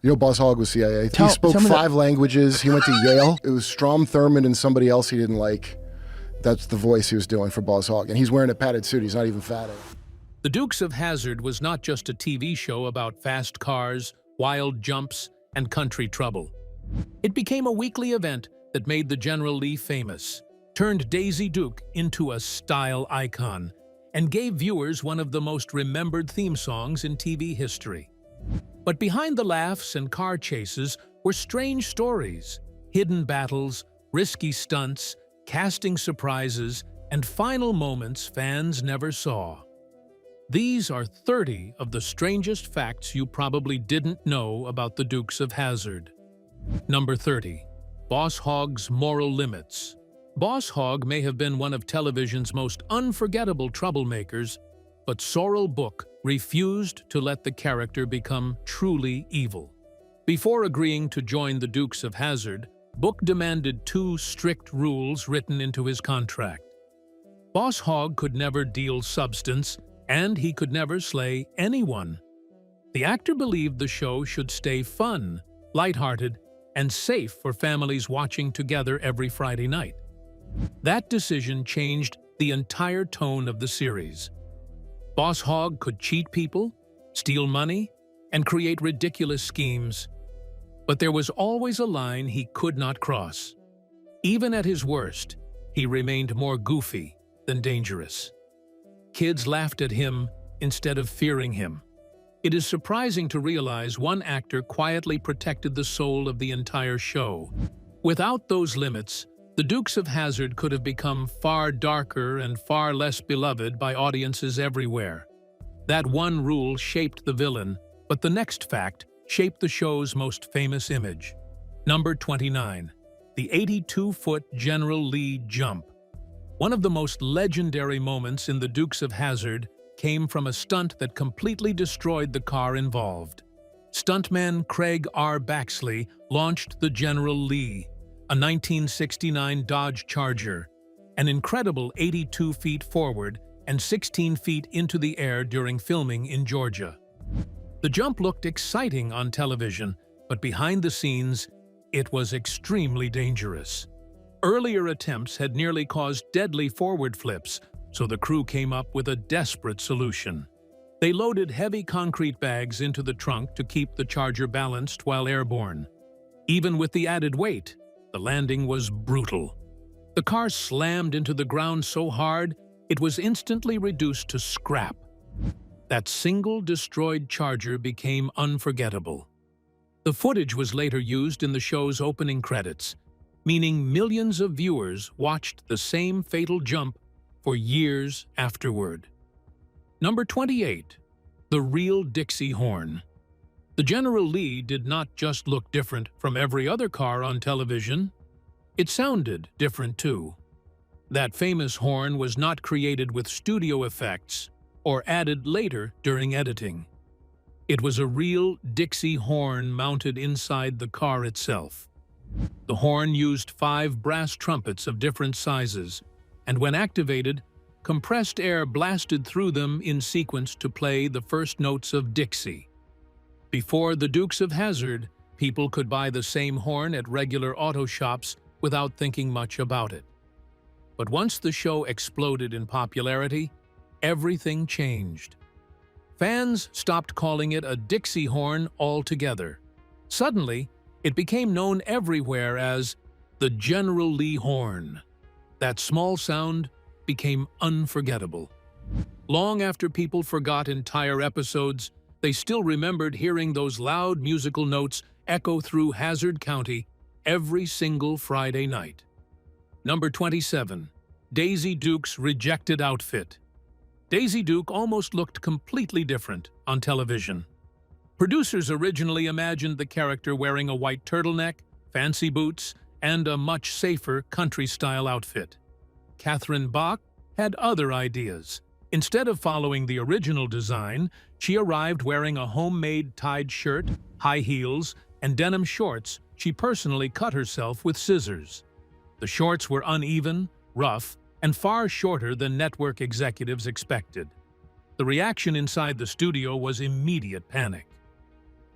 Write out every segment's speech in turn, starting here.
You know, Boss Hogg was CIA. He spoke tell me 5 languages. He went to Yale. It was Strom Thurmond and somebody else he didn't like. That's the voice he was doing for Boss Hogg. And he's wearing a padded suit. He's not even fatting. The Dukes of Hazzard was not just a TV show about fast cars, wild jumps, and country trouble. It became a weekly event that made the General Lee famous, turned Daisy Duke into a style icon, and gave viewers one of the most remembered theme songs in TV history. But behind the laughs and car chases were strange stories, hidden battles, risky stunts, casting surprises, and final moments fans never saw. These are 30 of the strangest facts you probably didn't know about the Dukes of Hazzard. Number 30. Boss Hogg's moral limits. Boss Hogg may have been one of television's most unforgettable troublemakers, but Sorrel Book refused to let the character become truly evil. Before agreeing to join the Dukes of Hazzard, Book demanded 2 strict rules written into his contract. Boss Hogg could never deal substance, and he could never slay anyone. The actor believed the show should stay fun, lighthearted, and safe for families watching together every Friday night. That decision changed the entire tone of the series. Boss Hogg could cheat people, steal money, and create ridiculous schemes. But there was always a line he could not cross. Even at his worst, he remained more goofy than dangerous. Kids laughed at him instead of fearing him. It is surprising to realize one actor quietly protected the soul of the entire show. Without those limits, the Dukes of Hazzard could have become far darker and far less beloved by audiences everywhere. That one rule shaped the villain, but the next fact shaped the show's most famous image. Number 29. The 82-foot General Lee jump. One of the most legendary moments in the Dukes of Hazzard came from a stunt that completely destroyed the car involved. Stuntman Craig R. Baxley launched the General Lee, a 1969 Dodge Charger, an incredible 82 feet forward and 16 feet into the air during filming in Georgia. The jump looked exciting on television, but behind the scenes, it was extremely dangerous. Earlier attempts had nearly caused deadly forward flips, so the crew came up with a desperate solution. They loaded heavy concrete bags into the trunk to keep the Charger balanced while airborne. Even with the added weight, the landing was brutal. The car slammed into the ground so hard, it was instantly reduced to scrap. That single destroyed Charger became unforgettable. The footage was later used in the show's opening credits, meaning millions of viewers watched the same fatal jump for years afterward. Number 28. The real Dixie horn. The General Lee did not just look different from every other car on television. It sounded different too. That famous horn was not created with studio effects or added later during editing. It was a real Dixie horn mounted inside the car itself. The horn used 5 brass trumpets of different sizes, and when activated, compressed air blasted through them in sequence to play the first notes of Dixie. Before the Dukes of Hazzard, people could buy the same horn at regular auto shops without thinking much about it. But once the show exploded in popularity, everything changed. Fans stopped calling it a Dixie horn altogether. Suddenly, it became known everywhere as the General Lee horn. That small sound became unforgettable. Long after people forgot entire episodes, they still remembered hearing those loud musical notes echo through Hazzard County every single Friday night. Number 27. Daisy Duke's rejected outfit. Daisy Duke almost looked completely different on television. Producers originally imagined the character wearing a white turtleneck, fancy boots, and a much safer country-style outfit. Catherine Bach had other ideas. Instead of following the original design, she arrived wearing a homemade tied shirt, high heels, and denim shorts she personally cut herself with scissors. The shorts were uneven, rough, and far shorter than network executives expected. The reaction inside the studio was immediate panic.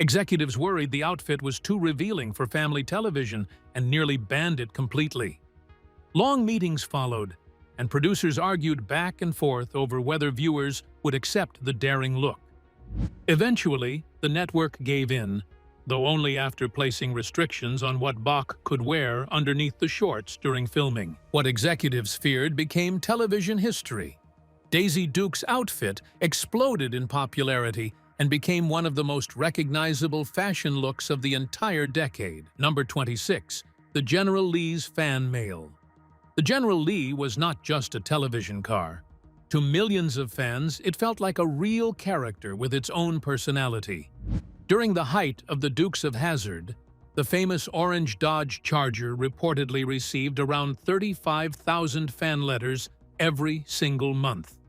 Executives worried the outfit was too revealing for family television and nearly banned it completely. Long meetings followed, and producers argued back and forth over whether viewers would accept the daring look. Eventually, the network gave in, though only after placing restrictions on what Bach could wear underneath the shorts during filming. What executives feared became television history. Daisy Duke's outfit exploded in popularity and became one of the most recognizable fashion looks of the entire decade. Number 26. The General Lee's Fan Mail. The General Lee was not just a television car. To millions of fans, it felt like a real character with its own personality. During the height of the Dukes of Hazzard, the famous orange Dodge Charger reportedly received around 35,000 fan letters every single month.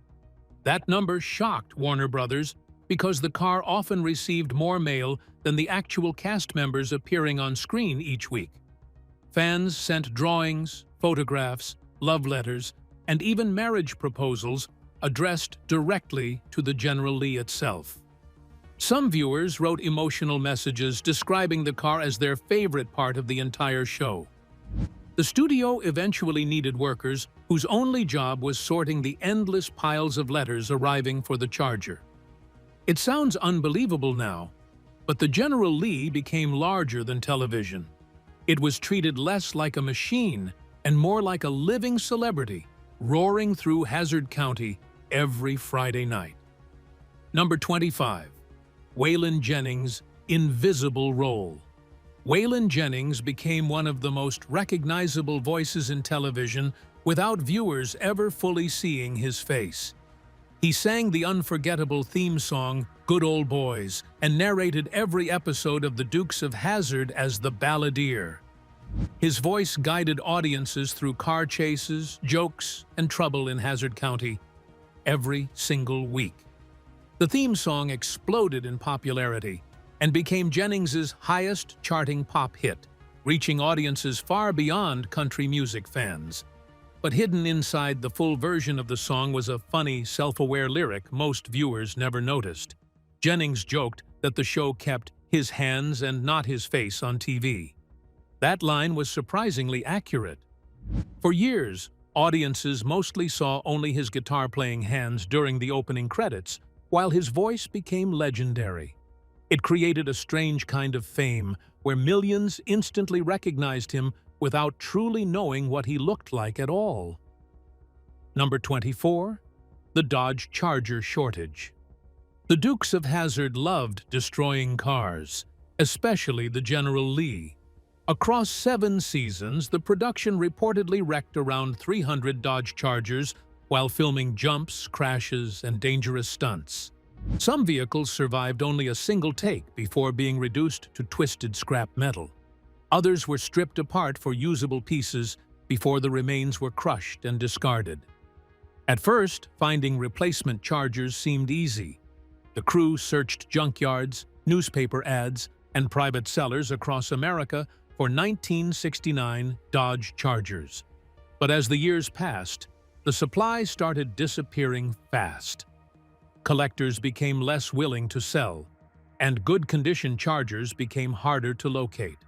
That number shocked Warner Brothers because the car often received more mail than the actual cast members appearing on screen each week. Fans sent drawings, photographs, love letters, and even marriage proposals addressed directly to the General Lee itself. Some viewers wrote emotional messages describing the car as their favorite part of the entire show. The studio eventually needed workers whose only job was sorting the endless piles of letters arriving for the Charger. It sounds unbelievable now, but the General Lee became larger than television. It was treated less like a machine and more like a living celebrity, roaring through Hazzard County every Friday night. Number 25. Waylon Jennings' invisible role. Waylon Jennings became one of the most recognizable voices in television without viewers ever fully seeing his face. He sang the unforgettable theme song, Good Old Boys, and narrated every episode of the Dukes of Hazzard as the balladeer. His voice guided audiences through car chases, jokes, and trouble in Hazzard County every single week. The theme song exploded in popularity and became Jennings's highest charting pop hit, reaching audiences far beyond country music fans. But hidden inside the full version of the song was a funny, self-aware lyric most viewers never noticed. Jennings joked that the show kept his hands and not his face on TV. That line was surprisingly accurate. For years, audiences mostly saw only his guitar-playing hands during the opening credits, while his voice became legendary. It created a strange kind of fame where millions instantly recognized him without truly knowing what he looked like at all. Number 24. The Dodge Charger shortage. The Dukes of Hazzard loved destroying cars, especially the General Lee. Across 7 seasons, the production reportedly wrecked around 300 Dodge Chargers while filming jumps, crashes, and dangerous stunts. Some vehicles survived only a single take before being reduced to twisted scrap metal. Others were stripped apart for usable pieces before the remains were crushed and discarded. At first, finding replacement Chargers seemed easy. The crew searched junkyards, newspaper ads, and private sellers across America for 1969 Dodge Chargers. But as the years passed, the supply started disappearing fast. Collectors became less willing to sell, and good-condition Chargers became harder to locate.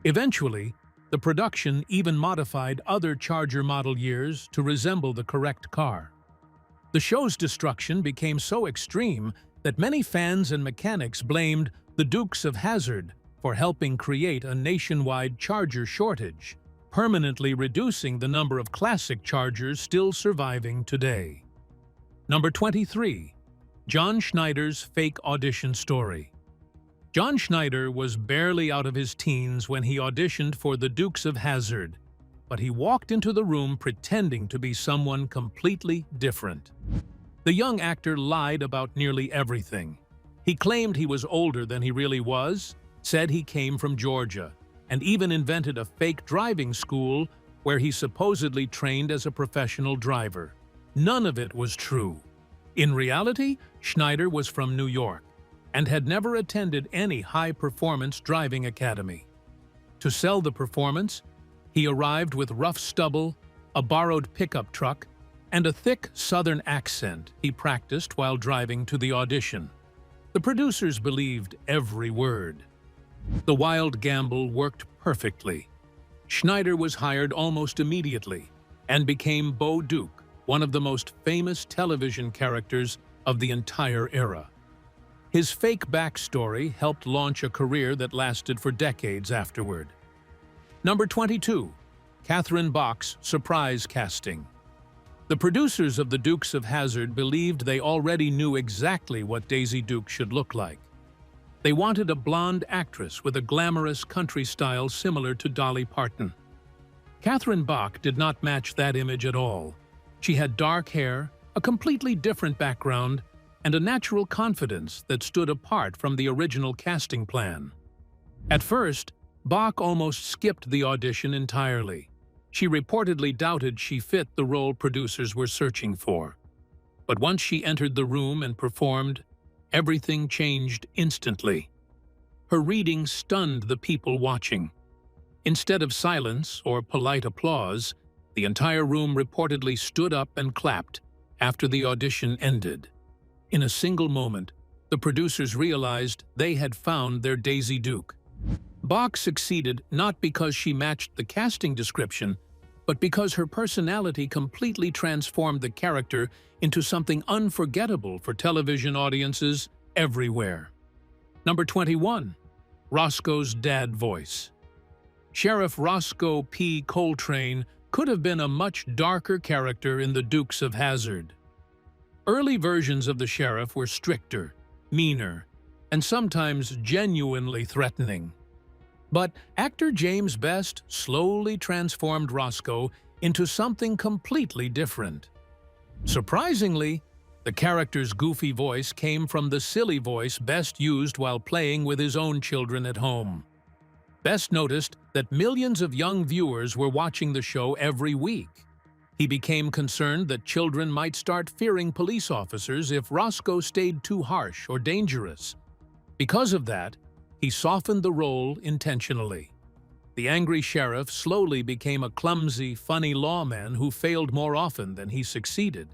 Eventually, the production even modified other Charger model years to resemble the correct car. The show's destruction became so extreme that many fans and mechanics blamed the Dukes of Hazzard for helping create a nationwide Charger shortage, permanently reducing the number of classic Chargers still surviving today. Number 23. John Schneider's fake audition story. John Schneider was barely out of his teens when he auditioned for the Dukes of Hazzard, but he walked into the room pretending to be someone completely different. The young actor lied about nearly everything. He claimed he was older than he really was, said he came from Georgia, and even invented a fake driving school where he supposedly trained as a professional driver. None of it was true. In reality, Schneider was from New York and had never attended any high-performance driving academy. To sell the performance, he arrived with rough stubble, a borrowed pickup truck, and a thick Southern accent he practiced while driving to the audition. The producers believed every word. The wild gamble worked perfectly. Schneider was hired almost immediately and became Bo Duke, one of the most famous television characters of the entire era. His fake backstory helped launch a career that lasted for decades afterward. Number 22. Catherine Bach's surprise casting. The producers of the Dukes of Hazzard believed they already knew exactly what Daisy Duke should look like. They wanted a blonde actress with a glamorous country style similar to Dolly Parton. Catherine Bach did not match that image at all. She had dark hair, a completely different background, and a natural confidence that stood apart from the original casting plan. At first, Bach almost skipped the audition entirely. She reportedly doubted she fit the role producers were searching for. But once she entered the room and performed, everything changed instantly. Her reading stunned the people watching. Instead of silence or polite applause, the entire room reportedly stood up and clapped after the audition ended. In a single moment, the producers realized they had found their Daisy Duke. Bach succeeded not because she matched the casting description, but because her personality completely transformed the character into something unforgettable for television audiences everywhere. Number 21. Roscoe's dad voice. Sheriff Roscoe P. Coltrane could have been a much darker character in the Dukes of Hazzard. Early versions of the sheriff were stricter, meaner, and sometimes genuinely threatening. But actor James Best slowly transformed Roscoe into something completely different. Surprisingly, the character's goofy voice came from the silly voice Best used while playing with his own children at home. Best noticed that millions of young viewers were watching the show every week. He became concerned that children might start fearing police officers if Roscoe stayed too harsh or dangerous. Because of that, he softened the role intentionally. The angry sheriff slowly became a clumsy, funny lawman who failed more often than he succeeded.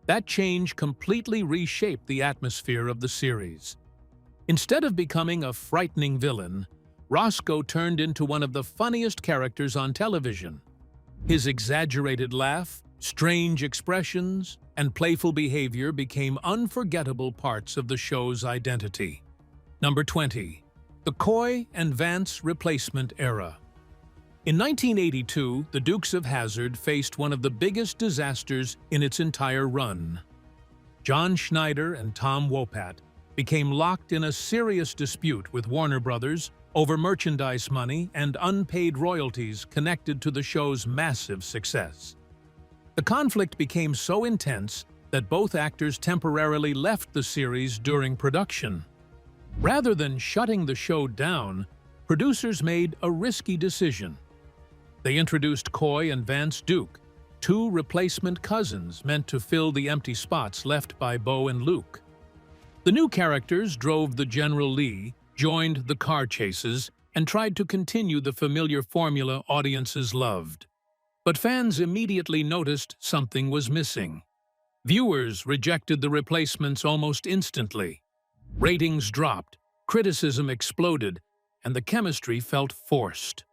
That change completely reshaped the atmosphere of the series. Instead of becoming a frightening villain, Roscoe turned into one of the funniest characters on television. His exaggerated laugh, strange expressions, and playful behavior became unforgettable parts of the show's identity. Number 20. The Coy and Vance replacement era. In 1982, the Dukes of Hazzard faced one of the biggest disasters in its entire run. John Schneider and Tom Wopat became locked in a serious dispute with Warner Brothers over merchandise money and unpaid royalties connected to the show's massive success. The conflict became so intense that both actors temporarily left the series during production. Rather than shutting the show down, producers made a risky decision. They introduced Coy and Vance Duke, two replacement cousins meant to fill the empty spots left by Bo and Luke. The new characters drove the General Lee, joined the car chases, and tried to continue the familiar formula audiences loved. But fans immediately noticed something was missing. Viewers rejected the replacements almost instantly. Ratings dropped, criticism exploded, and the chemistry felt forced.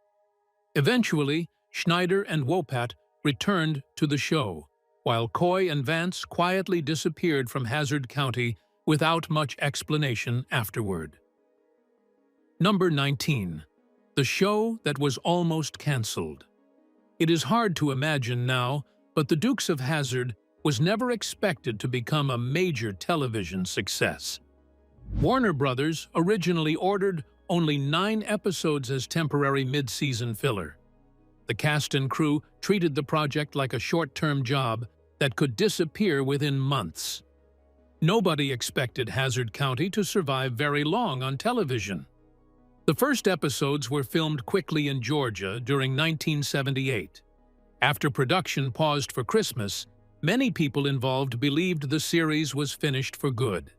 Eventually, Schneider and Wopat returned to the show, while Coy and Vance quietly disappeared from Hazzard County without much explanation afterward. Number 19. The show that was almost cancelled. It is hard to imagine now, but the Dukes of Hazzard was never expected to become a major television success. Warner Brothers originally ordered only 9 episodes as temporary mid-season filler. The cast and crew treated the project like a short-term job that could disappear within months. Nobody expected Hazzard County to survive very long on television. The first episodes were filmed quickly in Georgia during 1978. After production paused for Christmas, many people involved believed the series was finished for good.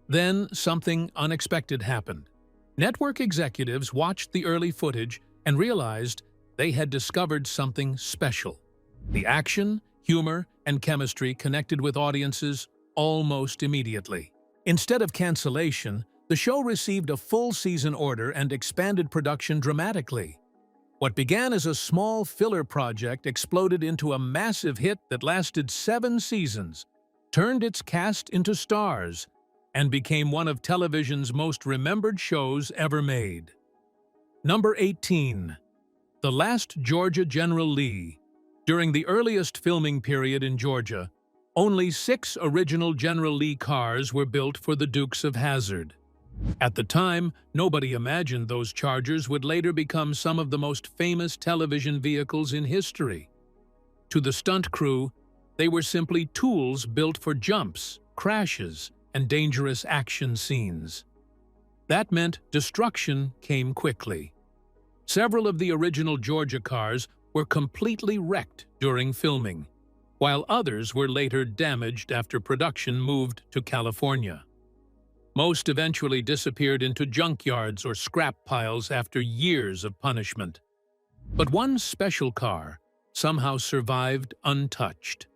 Then something unexpected happened. Network executives watched the early footage and realized they had discovered something special. The action, humor, and chemistry connected with audiences almost immediately. Instead of cancellation, the show received a full season order and expanded production dramatically. What began as a small filler project exploded into a massive hit that lasted 7 seasons, turned its cast into stars, and became one of television's most remembered shows ever made. Number 18. The Last Georgia General Lee. During the earliest filming period in Georgia, only 6 original General Lee cars were built for the Dukes of Hazzard. At the time, nobody imagined those Chargers would later become some of the most famous television vehicles in history. To the stunt crew, they were simply tools built for jumps, crashes, and dangerous action scenes. That meant destruction came quickly. Several of the original Georgia cars were completely wrecked during filming, while others were later damaged after production moved to California. Most eventually disappeared into junkyards or scrap piles after years of punishment. But one special car somehow survived untouched.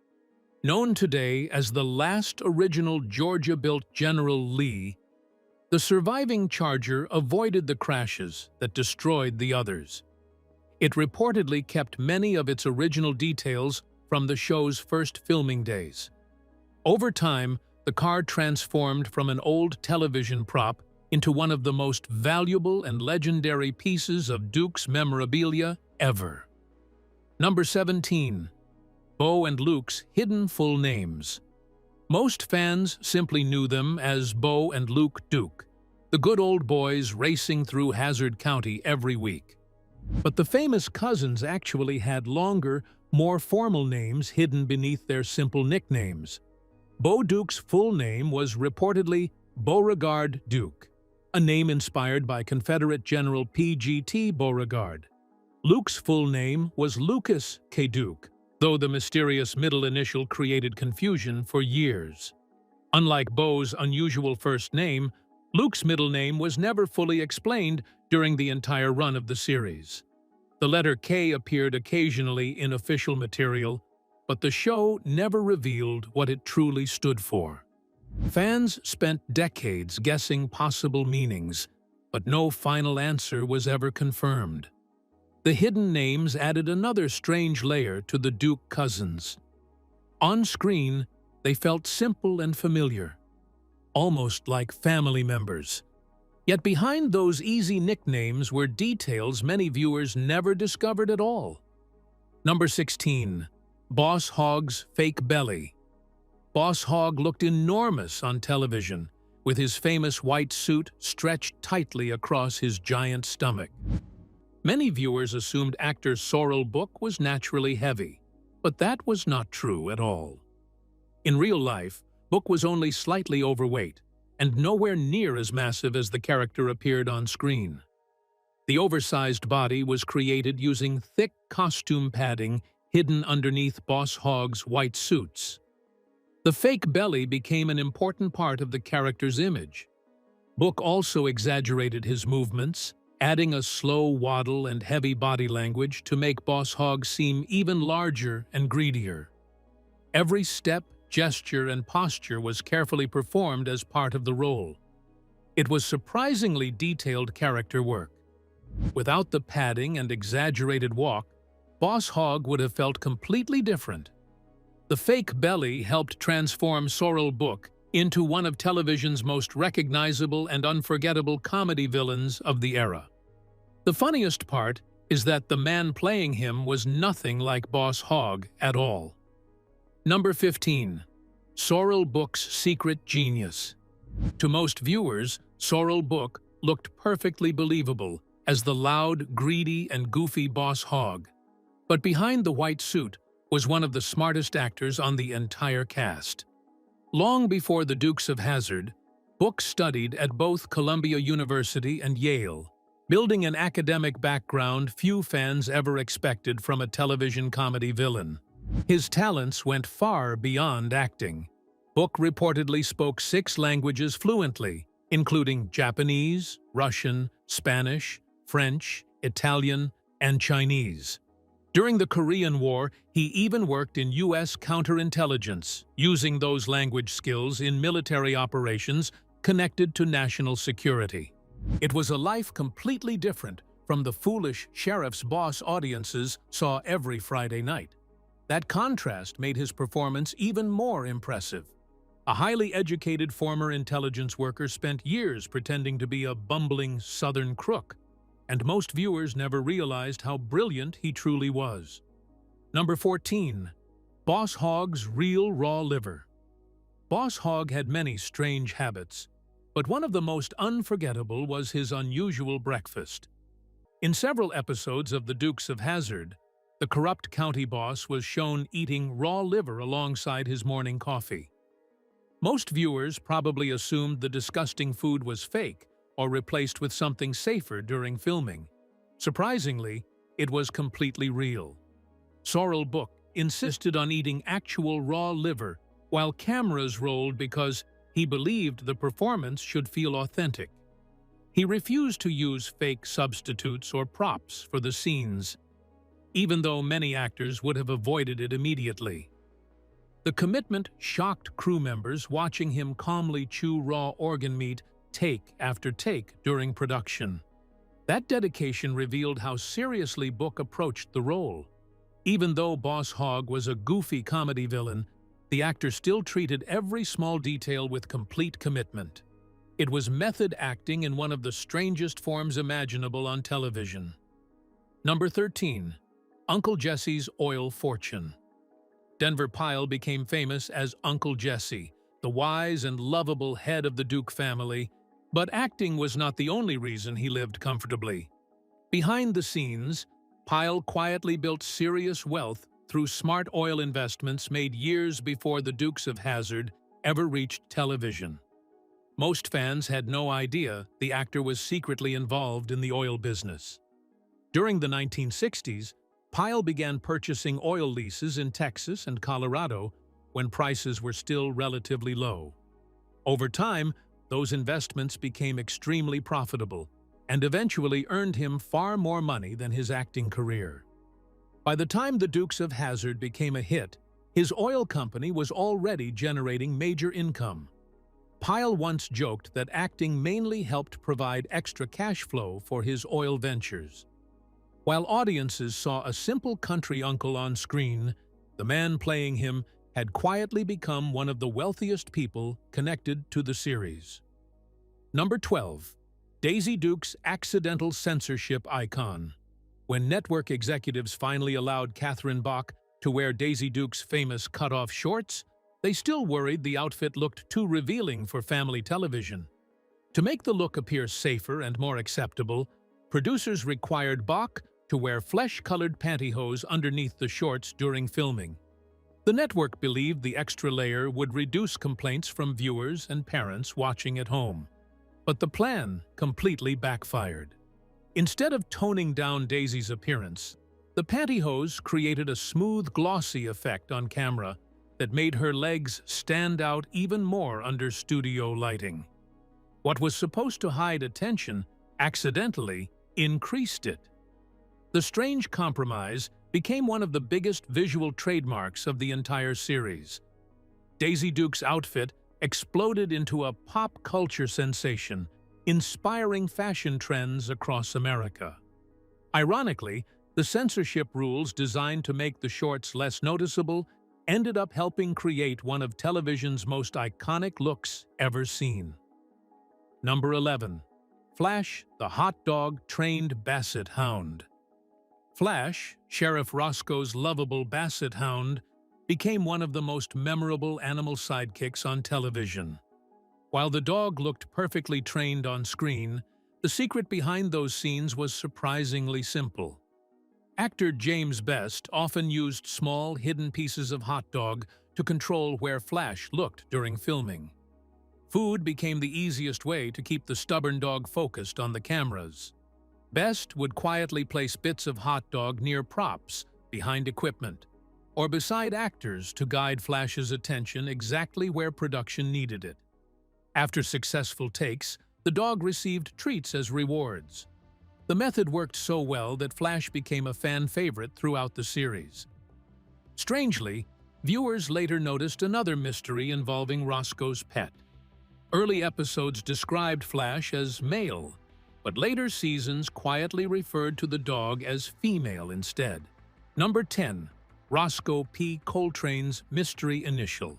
Known today as the last original Georgia-built General Lee, the surviving Charger avoided the crashes that destroyed the others. It reportedly kept many of its original details from the show's first filming days. Over time, the car transformed from an old television prop into one of the most valuable and legendary pieces of Duke's memorabilia ever. Number 17. Bo and Luke's hidden full names. Most fans simply knew them as Bo and Luke Duke, the good old boys racing through Hazzard County every week. But the famous cousins actually had longer, more formal names hidden beneath their simple nicknames. Bo Duke's full name was reportedly Beauregard Duke, a name inspired by Confederate General P.G.T. Beauregard. Luke's full name was Lucas K. Duke, though the mysterious middle initial created confusion for years. Unlike Bo's unusual first name, Luke's middle name was never fully explained during the entire run of the series. The letter K appeared occasionally in official material, but the show never revealed what it truly stood for. Fans spent decades guessing possible meanings, but no final answer was ever confirmed. The hidden names added another strange layer to the Duke cousins. On screen, they felt simple and familiar, almost like family members. Yet behind those easy nicknames were details many viewers never discovered at all. Number 16. Boss Hogg's fake belly. Boss Hogg looked enormous on television, with his famous white suit stretched tightly across his giant stomach. Many viewers assumed actor Sorrel Book was naturally heavy, but that was not true at all. In real life, Book was only slightly overweight, and nowhere near as massive as the character appeared on screen. The oversized body was created using thick costume padding hidden underneath Boss Hogg's white suits. The fake belly became an important part of the character's image. Book also exaggerated his movements, adding a slow waddle and heavy body language to make Boss Hogg seem even larger and greedier. Every step, gesture, and posture was carefully performed as part of the role. It was surprisingly detailed character work. Without the padding and exaggerated walk, Boss Hogg would have felt completely different. The fake belly helped transform Sorrel Book into one of television's most recognizable and unforgettable comedy villains of the era. The funniest part is that the man playing him was nothing like Boss Hogg at all. Number 15. Sorrel Book's secret genius. To most viewers, Sorrel Book looked perfectly believable as the loud, greedy, and goofy Boss Hogg. But behind the white suit was one of the smartest actors on the entire cast. Long before the Dukes of Hazzard, Book studied at both Columbia University and Yale, building an academic background few fans ever expected from a television comedy villain. His talents went far beyond acting. Book reportedly spoke 6 languages fluently, including Japanese, Russian, Spanish, French, Italian, and Chinese. During the Korean War, he even worked in U.S. counterintelligence, using those language skills in military operations connected to national security. It was a life completely different from the foolish sheriff's boss audiences saw every Friday night. That contrast made his performance even more impressive. A highly educated former intelligence worker spent years pretending to be a bumbling Southern crook, and most viewers never realized how brilliant he truly was. Number 14. Boss Hogg's Real Raw Liver. Boss Hogg had many strange habits, but one of the most unforgettable was his unusual breakfast. In several episodes of the Dukes of Hazzard, the corrupt county boss was shown eating raw liver alongside his morning coffee. Most viewers probably assumed the disgusting food was fake or replaced with something safer during filming. Surprisingly, it was completely real. Sorrel Book insisted on eating actual raw liver while cameras rolled because he believed the performance should feel authentic. He refused to use fake substitutes or props for the scenes, even though many actors would have avoided it immediately. The commitment shocked crew members watching him calmly chew raw organ meat take after take during production. That dedication revealed how seriously Book approached the role. Even though Boss Hogg was a goofy comedy villain, the actor still treated every small detail with complete commitment. It was method acting in one of the strangest forms imaginable on television. Number 13. Uncle Jesse's Oil Fortune. Denver Pyle became famous as Uncle Jesse, the wise and lovable head of the Duke family, but acting was not the only reason he lived comfortably. Behind the scenes, Pyle quietly built serious wealth through smart oil investments made years before the Dukes of Hazzard ever reached television. Most fans had no idea the actor was secretly involved in the oil business. During the 1960s, Pyle began purchasing oil leases in Texas and Colorado when prices were still relatively low. Over time, those investments became extremely profitable and eventually earned him far more money than his acting career. By the time the Dukes of Hazzard became a hit, his oil company was already generating major income. Pyle once joked that acting mainly helped provide extra cash flow for his oil ventures. While audiences saw a simple country uncle on screen, the man playing him had quietly become one of the wealthiest people connected to the series. Number 12. Daisy Duke's accidental censorship icon. When network executives finally allowed Catherine Bach to wear Daisy Duke's famous cut-off shorts, they still worried the outfit looked too revealing for family television. To make the look appear safer and more acceptable, producers required Bach to wear flesh-colored pantyhose underneath the shorts during filming. The network believed the extra layer would reduce complaints from viewers and parents watching at home. But the plan completely backfired. Instead of toning down Daisy's appearance, the pantyhose created a smooth, glossy effect on camera that made her legs stand out even more under studio lighting. What was supposed to hide attention accidentally increased it. The strange compromise became one of the biggest visual trademarks of the entire series. Daisy Duke's outfit exploded into a pop culture sensation, inspiring fashion trends across America. Ironically, the censorship rules designed to make the shorts less noticeable ended up helping create one of television's most iconic looks ever seen. Number 11. Flash, the hot dog-trained Basset Hound. Flash, Sheriff Roscoe's lovable Basset Hound, became one of the most memorable animal sidekicks on television. While the dog looked perfectly trained on screen, the secret behind those scenes was surprisingly simple. Actor James Best often used small, hidden pieces of hot dog to control where Flash looked during filming. Food became the easiest way to keep the stubborn dog focused on the cameras. Best would quietly place bits of hot dog near props, behind equipment, or beside actors to guide Flash's attention exactly where production needed it. After successful takes, the dog received treats as rewards. The method worked so well that Flash became a fan favorite throughout the series. Strangely, viewers later noticed another mystery involving Roscoe's pet. Early episodes described Flash as male, but later seasons quietly referred to the dog as female instead. Number 10. Roscoe P. Coltrane's Mystery Initial.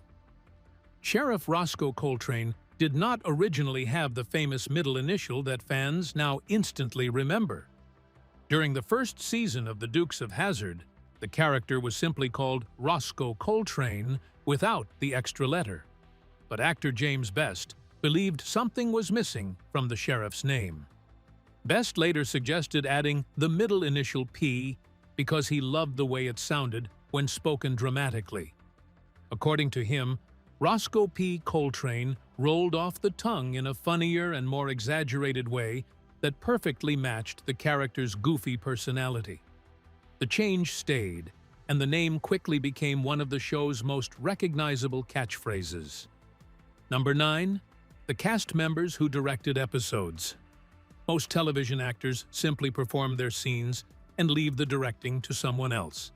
Sheriff Roscoe Coltrane did not originally have the famous middle initial that fans now instantly remember. During the first season of the Dukes of Hazzard, the character was simply called Roscoe Coltrane without the extra letter. But actor James Best believed something was missing from the sheriff's name. Best later suggested adding the middle initial P because he loved the way it sounded when spoken dramatically. According to him, Roscoe P. Coltrane rolled off the tongue in a funnier and more exaggerated way that perfectly matched the character's goofy personality. The change stayed, and the name quickly became one of the show's most recognizable catchphrases. Number 9. The cast members who directed episodes. Most television actors simply perform their scenes and leave the directing to someone else.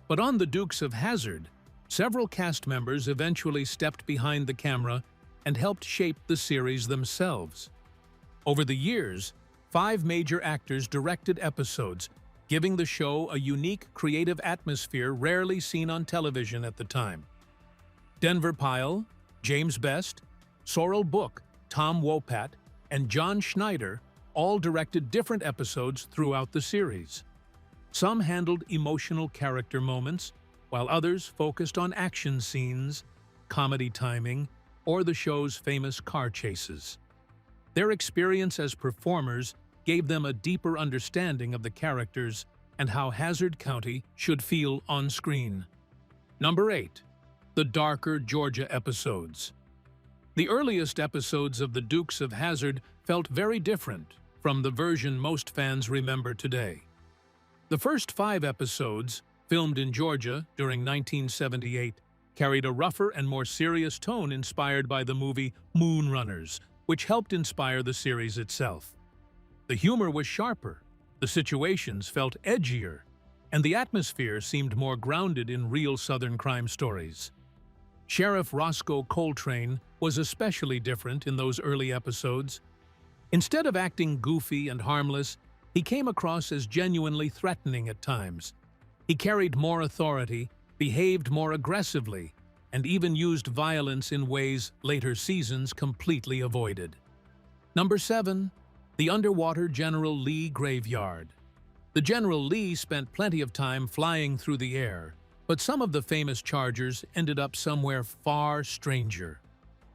But on The Dukes of Hazzard, several cast members eventually stepped behind the camera and helped shape the series themselves. Over the years, 5 major actors directed episodes, giving the show a unique creative atmosphere rarely seen on television at the time. Denver Pyle, James Best, Sorrel Book, Tom Wopat, and John Schneider all directed different episodes throughout the series. Some handled emotional character moments, while others focused on action scenes, comedy timing, or the show's famous car chases. Their experience as performers gave them a deeper understanding of the characters and how Hazzard County should feel on screen. Number 8. The darker Georgia episodes. The earliest episodes of The Dukes of Hazzard felt very different from the version most fans remember today. The first 5 episodes, filmed in Georgia during 1978, carried a rougher and more serious tone inspired by the movie Moonrunners, which helped inspire the series itself. The humor was sharper, the situations felt edgier, and the atmosphere seemed more grounded in real Southern crime stories. Sheriff Roscoe Coltrane was especially different in those early episodes. Instead of acting goofy and harmless, he came across as genuinely threatening at times. He carried more authority, behaved more aggressively, and even used violence in ways later seasons completely avoided. Number 7. The Underwater General Lee Graveyard. The General Lee spent plenty of time flying through the air, but some of the famous Chargers ended up somewhere far stranger.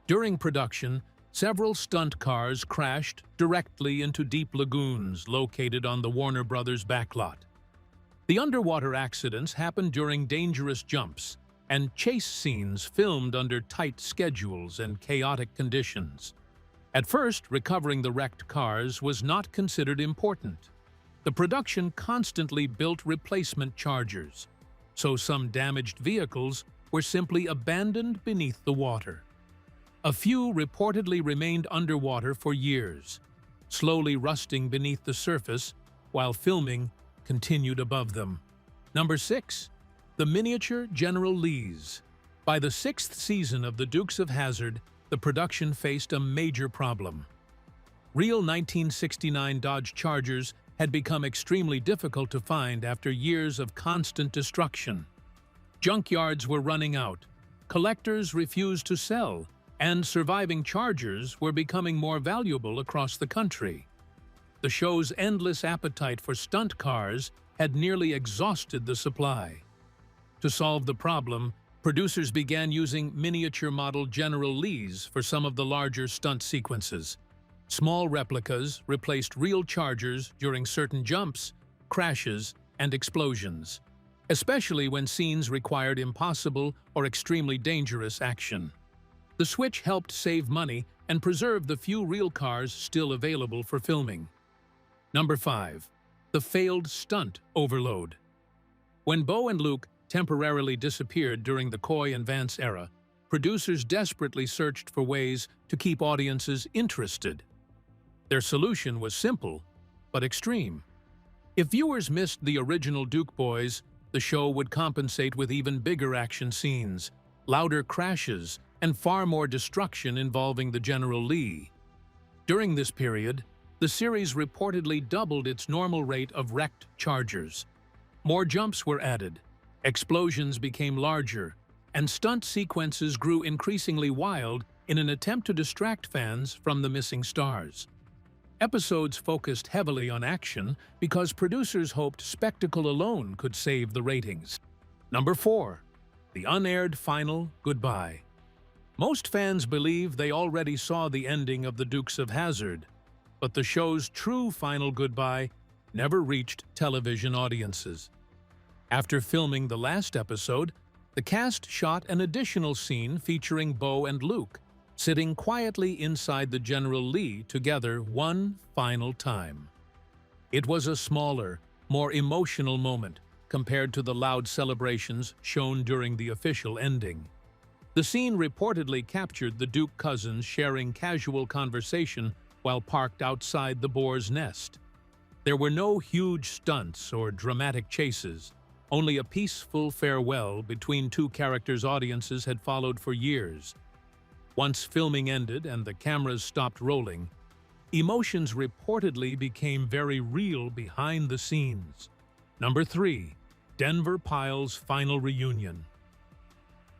During production, several stunt cars crashed directly into deep lagoons located on the Warner Brothers backlot. The underwater accidents happened during dangerous jumps and chase scenes filmed under tight schedules and chaotic conditions. At first, recovering the wrecked cars was not considered important. The production constantly built replacement Chargers, so some damaged vehicles were simply abandoned beneath the water. A few reportedly remained underwater for years, slowly rusting beneath the surface while filming continued above them. Number 6. The Miniature General Lees. By the 6th season of The Dukes of Hazzard, the production faced a major problem. Real 1969 Dodge Chargers had become extremely difficult to find after years of constant destruction. Junkyards were running out, collectors refused to sell, and surviving Chargers were becoming more valuable across the country. The show's endless appetite for stunt cars had nearly exhausted the supply. To solve the problem, producers began using miniature model General Lees for some of the larger stunt sequences. Small replicas replaced real Chargers during certain jumps, crashes, and explosions, especially when scenes required impossible or extremely dangerous action. The switch helped save money and preserve the few real cars still available for filming. Number 5. The failed stunt overload. When Bo and Luke temporarily disappeared during the Coy and Vance era, producers desperately searched for ways to keep audiences interested. Their solution was simple, but extreme. If viewers missed the original Duke boys, the show would compensate with even bigger action scenes, louder crashes, and far more destruction involving the General Lee. During this period, the series reportedly doubled its normal rate of wrecked Chargers. More jumps were added, explosions became larger, and stunt sequences grew increasingly wild in an attempt to distract fans from the missing stars. Episodes focused heavily on action because producers hoped spectacle alone could save the ratings. Number 4. The unaired final goodbye. Most fans believe they already saw the ending of the Dukes of Hazzard, but the show's true final goodbye never reached television audiences. After filming the last episode, the cast shot an additional scene featuring Bo and Luke, sitting quietly inside the General Lee together one final time. It was a smaller, more emotional moment compared to the loud celebrations shown during the official ending. The scene reportedly captured the Duke cousins sharing casual conversation while parked outside the boar's nest. There were no huge stunts or dramatic chases, only a peaceful farewell between two characters audiences had followed for years. Once filming ended and the cameras stopped rolling, emotions reportedly became very real behind the scenes. Number 3. Denver Pile's final reunion.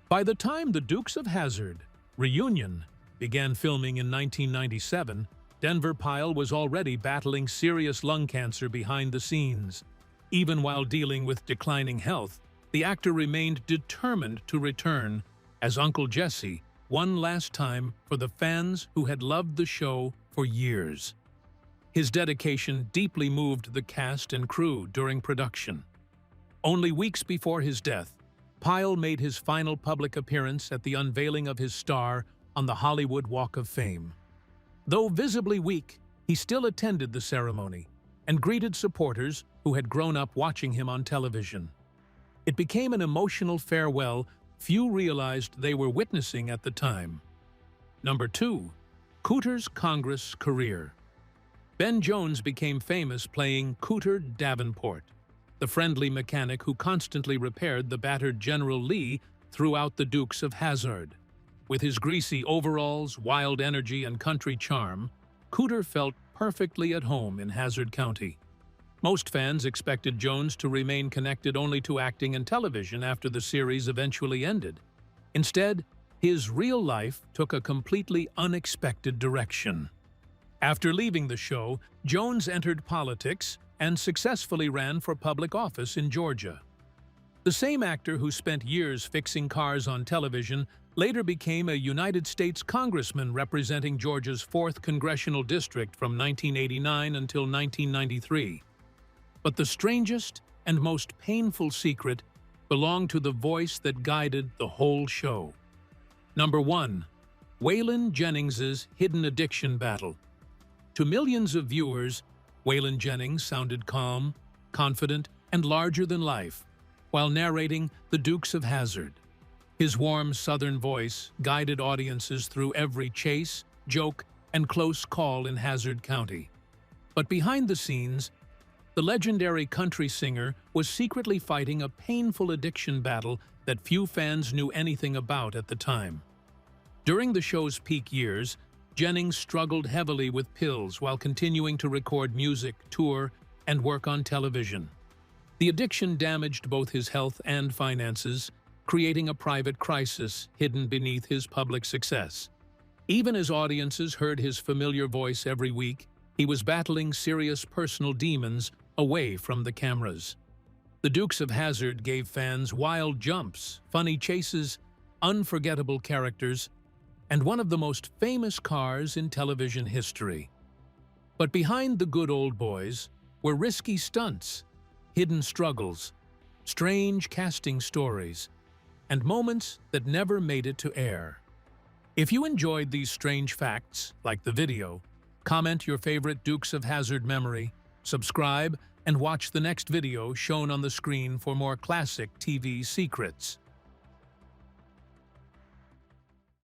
By the time the Dukes of Hazzard reunion began filming in 1997, Denver Pile was already battling serious lung cancer behind the scenes. Even while dealing with declining health, the actor remained determined to return as Uncle Jesse one last time for the fans who had loved the show for years. His dedication deeply moved the cast and crew during production. Only weeks before his death, Pile made his final public appearance at the unveiling of his star on the Hollywood Walk of Fame. Though visibly weak, he still attended the ceremony and greeted supporters who had grown up watching him on television. It became an emotional farewell few realized they were witnessing at the time. Number 2. Cooter's Congress career. Ben Jones became famous playing Cooter Davenport, the friendly mechanic who constantly repaired the battered General Lee throughout the Dukes of Hazzard. With his greasy overalls, wild energy, and country charm, Cooter felt perfectly at home in Hazzard County. Most fans expected Jones to remain connected only to acting and television after the series eventually ended. Instead, his real life took a completely unexpected direction. After leaving the show, Jones entered politics and successfully ran for public office in Georgia. The same actor who spent years fixing cars on television later became a United States congressman representing Georgia's 4th Congressional District from 1989 until 1993. But the strangest and most painful secret belonged to the voice that guided the whole show. Number 1. Waylon Jennings' hidden addiction battle. To millions of viewers, Waylon Jennings sounded calm, confident, and larger than life while narrating the Dukes of Hazzard. His warm Southern voice guided audiences through every chase, joke, and close call in Hazzard County. But behind the scenes, the legendary country singer was secretly fighting a painful addiction battle that few fans knew anything about at the time. During the show's peak years, Jennings struggled heavily with pills while continuing to record music, tour, and work on television. The addiction damaged both his health and finances, creating a private crisis hidden beneath his public success. Even as audiences heard his familiar voice every week, he was battling serious personal demons away from the cameras. The Dukes of Hazzard gave fans wild jumps, funny chases, unforgettable characters, and one of the most famous cars in television history. But behind the good old boys were risky stunts, hidden struggles, strange casting stories, and moments that never made it to air. If you enjoyed these strange facts, like the video, comment your favorite Dukes of Hazzard memory, subscribe, and watch the next video shown on the screen for more classic TV secrets.